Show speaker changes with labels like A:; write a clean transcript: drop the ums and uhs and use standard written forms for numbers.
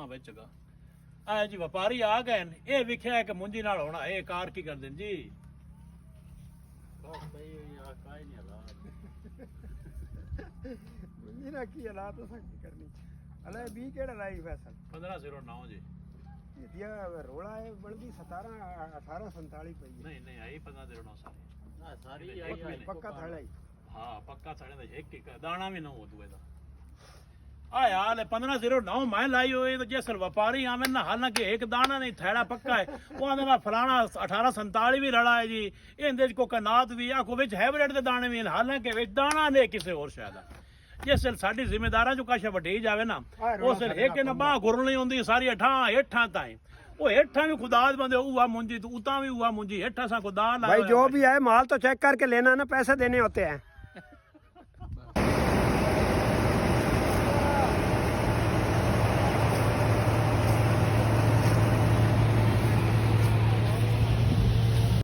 A: ਮਾਂ ਵੇਚਗਾ ਆ ਜੀ ਵਪਾਰੀ ਆ ਗਏ ਨੇ ਇਹ ਵਿਖਿਆ ਕਿ ਮੁੰਜੀ ਨਾਲ ਹੋਣਾ ਇਹ ਕਾਰ ਕੀ ਕਰਦੇ ਨੇ ਜੀ
B: ਮੁੰਜੀ ਨਾ ਕੀ ਹਾਲਾਤ ਹੋ ਸਕਦੀ ਕਰਨੀ ਅਲੇ 20 ਕਿਹੜਾ ਲਾਈ ਫੈਸਲ
A: 1509 ਜੀ
B: ਇਹਦੀਆਂ ਰੋਲਾ ਹੈ ਬਣਦੀ 1847 ਪਈ ਹੈ
A: ਨਹੀਂ ਆਈ 1509 ਸਾਰੀ
B: ਪੱਕਾ ਥੜਾ ਹੀ
A: ਹਾਂ ਪੱਕਾ ਥੜੇ ਦਾ ਇੱਕ ਦਾਣਾ ਵੀ ਨਾ ਹੋ ਦੂਏ ਦਾ ਆ ਯਾਰ 1509 ਮੈਂ ਲਾਈ ਹੋਏ ਤੇ ਜਿਸ ਵਪਾਰੀ ਆਵੇਂ ਨਾ ਹਾਲਾਂਕਿ ਇੱਕ ਦਾਣਾ ਨਹੀਂ ਥੈੜਾ ਪੱਕਾ ਹੈ ਉਹ ਆਂਦਾ ਨਾ ਫਲਾਣਾ 1847 ਵੀ ਰਲਾ ਹੈ ਜੀ ਇਹਦੇ ਚ ਕੋਕਨਾਤ ਵੀ ਆ ਕੋ ਵਿੱਚ ਹਾਈਬ੍ਰਿਡ ਦੇ ਦਾਣੇ ਵੀ ਹਾਲਾਂਕਿ ਵਿੱਚ ਦਾਣਾ ਨਹੀਂ ਕਿਸੇ ਹੋਰ ਸ਼ਾਇਦ ਜਿਸ ਸਾਡੀ ਜ਼ਿੰਮੇਦਾਰਾਂ ਚੋਂ ਕਾਸ਼ਾ ਵੱਡੀ ਜਾਵੇ ਨਾ ਉਸ ਇੱਕ ਨਾ ਬਾਹ ਗੁਰਲਣੀ ਹੁੰਦੀ ਸਾਰੀ ਹੇਠਾਂ ਤਾਈਂ ਉਹ ਹੇਠਾਂ ਵੀ खुदा बंदे हुआ मुंजी तो उता भी हुआ मुंजी हेठा सा खुदा
B: भाई जो भी है माल तो चेक करके लेना ना पैसे देने होते हैं